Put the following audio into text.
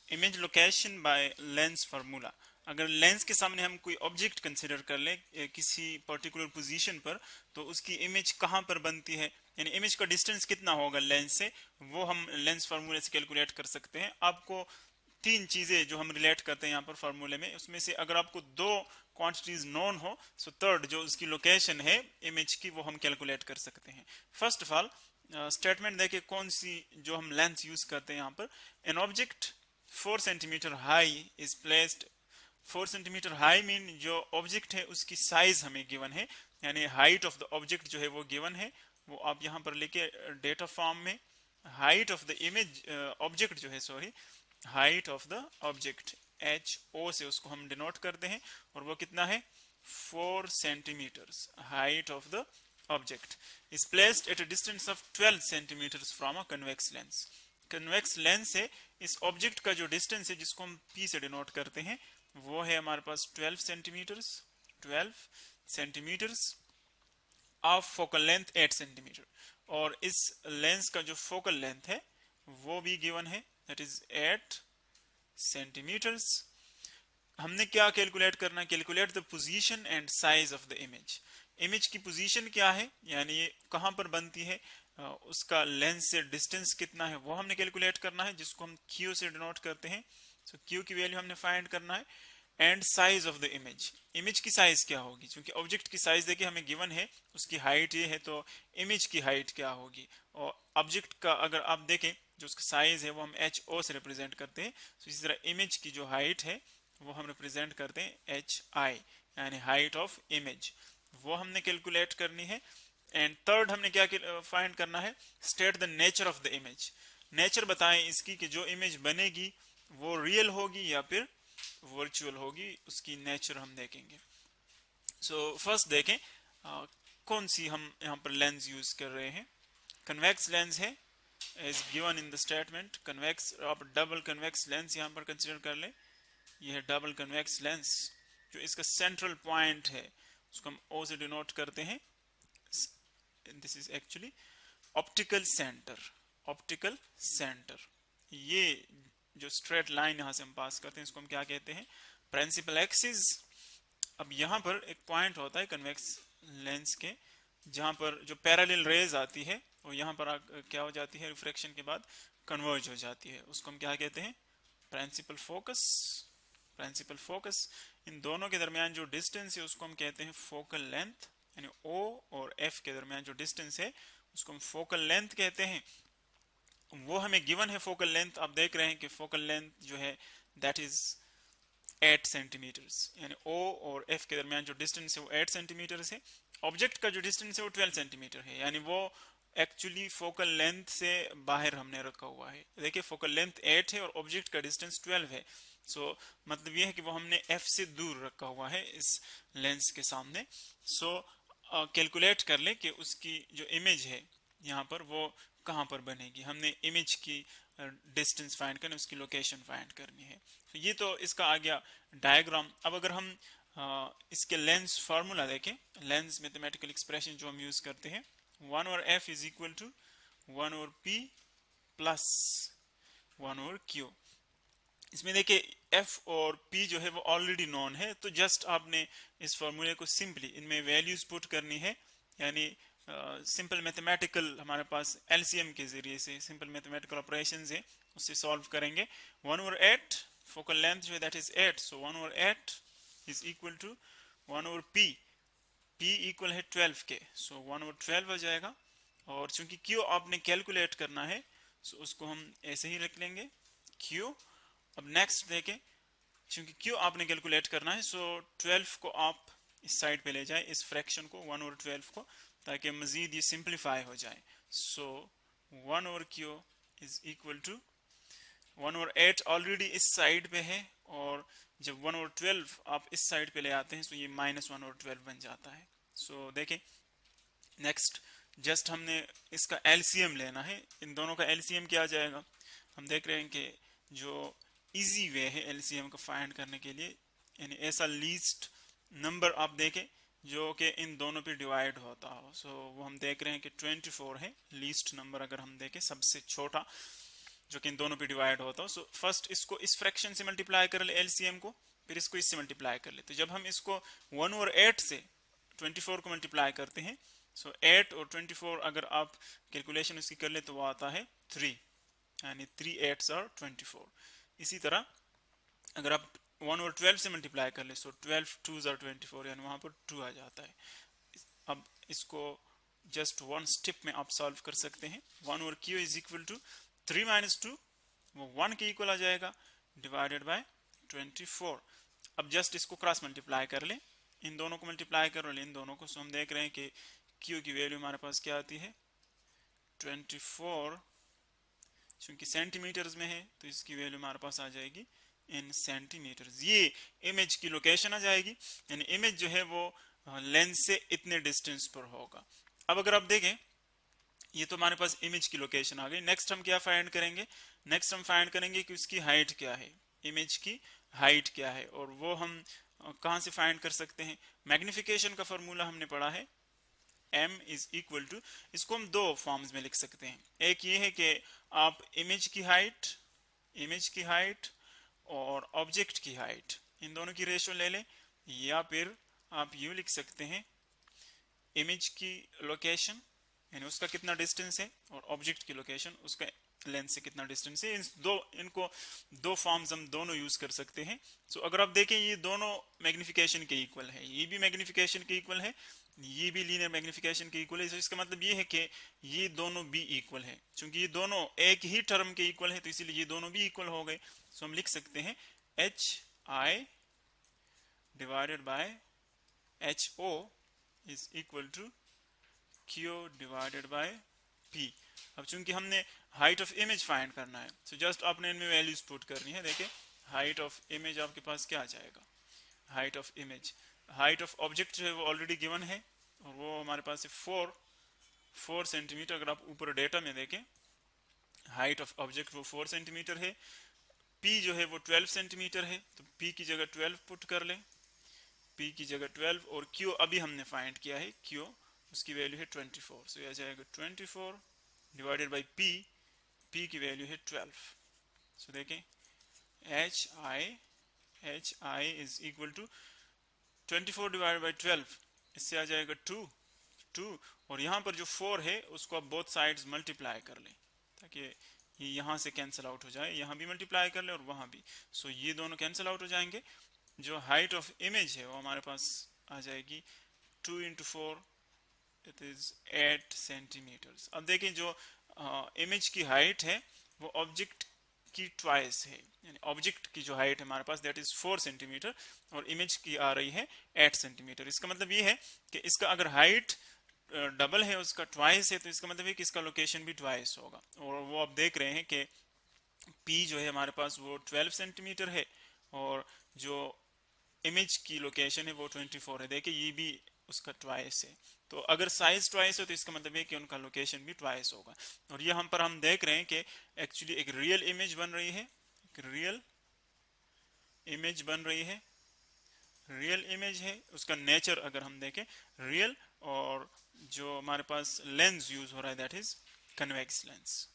Image location by lens formula. अगर lens के सामने हम कोई ऑब्जेक्ट कंसिडर कर लें किसी पर्टिकुलर पोजीशन पर, तो उसकी इमेज कहाँ पर बनती है, यानी इमेज का डिस्टेंस कितना होगा लेंस से, वो हम लेंस फार्मूले से कैलकुलेट कर सकते हैं। आपको तीन चीजें जो हम रिलेट करते हैं यहाँ पर फार्मूले में, उसमें से अगर आपको दो क्वांटिटीज नोन हो, सो थर्ड जो उसकी लोकेशन है इमेज की, वो हम कैलकुलेट कर सकते हैं। फर्स्ट ऑफ ऑल स्टेटमेंट देखिए कौन सी जो हम लेंथ यूज करते हैं यहाँ पर। An object 4 centimetre high is placed. 4 centimetre high mean जो ऑब्जेक्ट है उसकी साइज हमें गिवन है, यानी हाइट ऑफ द ऑब्जेक्ट जो है वो गिवन है, वो आप यहाँ पर लेके डेटा फॉर्म में height of the image object जो है, sorry, height of the object H O से उसको हम डिनोट करते हैं, और वो कितना है 4 centimetres. Height of the object is placed at a distance of 12 centimetres from a convex lens. Convex lens से इस ऑब्जेक्ट का जो डिस्टेंस है जिसको हम पी से डिनोट करते हैं, वो है हमारे पास 12 centimetres. 12 centimetres of focal length 8 centimetre, और इस लेंस का जो फोकल लेंथ है वो भी गिवन है, दैट इज 8 सेंटीमीटर्स। हमने क्या कैलकुलेट करना है, calculate the position and size of the image. Image की पोजीशन क्या है, यानी ये कहां पर बनती है, उसका लेंस से डिस्टेंस कितना है वो हमने कैलकुलेट करना है, जिसको हम क्यू से डिनोट करते हैं। सो क्यू की वैल्यू हमने फाइंड करना है। And size of the image, image की साइज क्या होगी, क्योंकि ऑब्जेक्ट की साइज देखिए हमें गिवन है, उसकी हाइट ये है, तो इमेज की हाइट क्या होगी। और ऑब्जेक्ट का अगर आप देखें जो उसका साइज है वो हम एच ओ से रिप्रेजेंट करते हैं, तो इसी तरह इमेज की जो हाइट है वो हम रिप्रेजेंट करते हैं एच आई, यानी हाइट ऑफ इमेज, वो हमने कैलकुलेट करनी है। एंड थर्ड हमने क्या फाइंड करना है, state the nature of the image. Nature बताएं इसकी कि जो इमेज बनेगी वो रियल होगी या फिर वर्चुअल होगी, उसकी नेचर हम देखेंगे। सो फर्स्ट देखें कौन सी हम यहाँ पर लेंस यूज कर रहे हैं। कन्वेक्स लेंस है as given in the statement. Convex, आप डबल कन्वेक्स लेंस यहाँ पर कंसिडर कर लें। यह है डबल कन्वेक्स लेंस, जो इसका सेंट्रल पॉइंट है उसको हम ओ से डिनोट करते हैं। This is actually optical centre. Optical centre, ये जो स्ट्रेट लाइन यहां से हम पास करते हैं इसको हम क्या कहते हैं, प्रिंसिपल एक्सिस। अब यहां पर एक पॉइंट होता है कन्वेक्स लेंस के, जहां पर जो पैरेलल रेज आती है वो यहां पर क्या हो जाती है, रिफ्रैक्शन के बाद कन्वर्ज हो जाती है, उसको हम क्या कहते हैं, प्रिंसिपल फोकस। प्रिंसिपल फोकस, इन दोनों के दरमियान जो डिस्टेंस है उसको हम कहते हैं फोकल लेंथ, यानी ओ और एफ के दरमियान जो डिस्टेंस है उसको हम फोकल लेंथ कहते हैं। वो हमें गिवन है फोकल लेंथ, आप देख रहे हैं कि फोकल लेंथ जो है दैट इज 8 सेंटीमीटर्स, यानी ओ और एफ के दरमियान जो डिस्टेंस है वो 8 सेंटीमीटर है। ऑब्जेक्ट का जो डिस्टेंस है वो 12 सेंटीमीटर है, यानी वो एक्चुअली फोकल लेंथ से बाहर हमने रखा हुआ है। देखिए फोकल लेंथ 8 है और ऑब्जेक्ट का डिस्टेंस 12 है। सो मतलब ये है कि वो हमने एफ से दूर रखा हुआ है इस लेंस के सामने। सो कैलकुलेट कर ले कि उसकी जो इमेज है यहाँ पर वो कहाँ पर बनेगी। हमने इमेज की डिस्टेंस फाइंड करनी, उसकी लोकेशन फाइंड करनी है। तो ये तो इसका आ गया डायग्राम। अब अगर हम इसके लेंस फार्मूला देखें, लेंस मैथमेटिकल एक्सप्रेशन जो हम यूज करते हैं, 1 over F is equal to 1 over P plus 1 over Q. इसमें देखिए एफ और पी जो है वो ऑलरेडी नोन है, तो जस्ट आपने इस फॉर्मूले को सिंपली इनमें वैल्यूज पुट करनी है, यानी सिंपल मैथमेटिकल हमारे पास एलसीएम के जरिए से सिंपल मैथमेटिकल ऑपरेशंस है उससे सॉल्व करेंगे। 1 ओवर 8 फोकल लेंथ जो है that is 8, so 1 over 8 is equal to 1 over P, P equal है 12 के, सो 1 ओवर 12 हो जाएगा। और चूंकि क्यू आपने कैलकुलेट करना है, सो उसको हम ऐसे ही रख लेंगे क्यू। अब नेक्स्ट देखें, क्योंकि क्यू आपने कैलकुलेट करना है, सो 12 को आप इस साइड पे ले जाए, इस फ्रैक्शन को 1 ओवर 12 को, ताकि मजीद ये सिंप्लीफाई हो जाए। So 1 over Q is equal to 1 over 8 already इस साइड पे है, और जब 1 ओवर 12 आप इस साइड पे ले आते हैं तो ये माइनस 1 ओवर 12 बन जाता है। सो देखें नेक्स्ट जस्ट हमने इसका एलसीएम लेना है, इन दोनों का एलसीएम क्या आ जाएगा। हम देख रहे हैं कि जो इजी वे है एलसीएम को फाइंड करने के लिए, यानी ऐसा लीस्ट नंबर आप देखें जो कि इन दोनों पे डिवाइड होता हो। सो वो हम देख रहे हैं कि 24 है लीस्ट नंबर, अगर हम देखें सबसे छोटा जो कि इन दोनों पे डिवाइड होता हो। सो फर्स्ट इसको इस फ्रैक्शन से मल्टीप्लाई कर ले एलसीएम को, फिर इसको इससे मल्टीप्लाई कर ले। तो जब हम इसको 1/8 से 24 को मल्टीप्लाई करते हैं, सो 8 और 24 अगर आप कैलकुलेशन उसकी कर ले तो वो आता है 3, यानी 3 8s are 24। इसी तरह अगर आप 1/12 से मल्टीप्लाई कर ले, सो 12 2s are 24, यानी वहां पर 2 आ जाता है। अब इसको जस्ट वन स्टेप में आप सॉल्व कर सकते हैं। 1/q इज इक्वल टू 3 - 2, वो 1 के इक्वल आ जाएगा, डिवाइडेड बाय 24। अब जस्ट इसको क्रॉस मल्टीप्लाई कर ले, इन दोनों को मल्टीप्लाई कर ले इन दोनों को। सो हम देख रहे हैं कि q की वैल्यू हमारे पास क्या आती है 24, क्योंकि सेंटीमीटर्स में है तो इसकी वैल्यू हमारे पास आ जाएगी इन सेंटीमीटर्स। ये इमेज की लोकेशन आ जाएगी, यानी इमेज जो है वो लेंस से इतने डिस्टेंस पर होगा। अब अगर आप देखें ये तो हमारे पास इमेज की लोकेशन आ गई। नेक्स्ट हम क्या फाइंड करेंगे, नेक्स्ट हम फाइंड करेंगे कि उसकी हाइट क्या है, इमेज की हाइट क्या है, और वो हम कहां से फाइंड कर सकते हैं। मैग्निफिकेशन का फॉर्मूला हमने पढ़ा है, m इज इक्वल टू, इसको हम दो फॉर्म्स में लिख सकते हैं। एक ये है कि आप इमेज की हाइट और ऑब्जेक्ट की हाइट, इन दोनों की रेशो ले लें, या फिर आप यूं लिख सकते हैं इमेज की लोकेशन यानी उसका कितना डिस्टेंस है, और ऑब्जेक्ट की लोकेशन उसका लेंस से कितना डिस्टेंस है। इनको दो फॉर्म्स हम दोनों यूज कर सकते हैं। सो अगर आप देखें ये दोनों मैग्निफिकेशन के इक्वल है, ये भी मैग्निफिकेशन के इक्वल है, ये भी लीनियर मैग्निफिकेशन के इक्वल है। तो इसका मतलब ये है कि ये दोनों भी इक्वल है, क्योंकि ये दोनों एक ही टर्म के इक्वल है, तो इसीलिए ये दोनों भी इक्वल हो गए। सो हम लिख सकते हैं HI divided by HO is equal to Q divided by P। अब चूंकि हमने हाइट ऑफ इमेज फाइंड करना है, तो जस्ट आपने इनमें वैल्यूज पुट करनी है। देखिए हाइट ऑफ इमेज आपके पास क्या आ जाएगा, height of image, height of object जो है वो ऑलरेडी गिवन है, और वो हमारे पास है 4 सेंटीमीटर। अगर आप ऊपर डेटा में देखें हाइट ऑफ ऑब्जेक्ट वो 4 सेंटीमीटर है, P जो है वो 12 सेंटीमीटर है, तो P की जगह 12 पुट कर लें, P की जगह 12, और Q अभी हमने फाइंड किया है, Q उसकी वैल्यू है 24। सो यह जाएगा 24 डिवाइडेड बाई P की वैल्यू है 12। सो देखें HI is equal to 24 divided by 12, इससे आ जाएगा 2, और यहाँ पर जो 4 है उसको आप बोथ साइड्स मल्टीप्लाई कर लें, ताकि ये यहाँ से कैंसिल आउट हो जाए, यहाँ भी मल्टीप्लाई कर ले और वहाँ भी। सो ये दोनों कैंसिल आउट हो जाएंगे। जो हाइट ऑफ इमेज है वो हमारे पास आ जाएगी 2 × 4 इट इज 8 सेंटीमीटर्स। अब देखें जो इमेज की हाइट है वो ऑब्जेक्ट की ट्वाइस है, यानी ऑब्जेक्ट की जो हाइट है हमारे पास दैट इज 4 सेंटीमीटर, और इमेज की आ रही है 8 सेंटीमीटर। इसका मतलब ये है कि इसका अगर हाइट डबल है, उसका ट्वाइस है, तो इसका मतलब है कि इसका लोकेशन भी ट्वाइस होगा। और वो आप देख रहे हैं कि P जो है हमारे पास वो 12 सेंटीमीटर है, और जो इमेज की लोकेशन है वो 24 है। देखिए ये भी उसका ट्वाइस है, तो अगर साइज ट्वाइस हो तो इसका मतलब है कि उनका लोकेशन भी ट्वाइस होगा। और ये हम देख रहे हैं कि एक्चुअली एक रियल इमेज बन रही है, एक रियल इमेज बन रही है, रियल इमेज है, उसका नेचर अगर हम देखें रियल, और जो हमारे पास लेंस यूज हो रहा है दैट इज कन्वेक्स लेंस।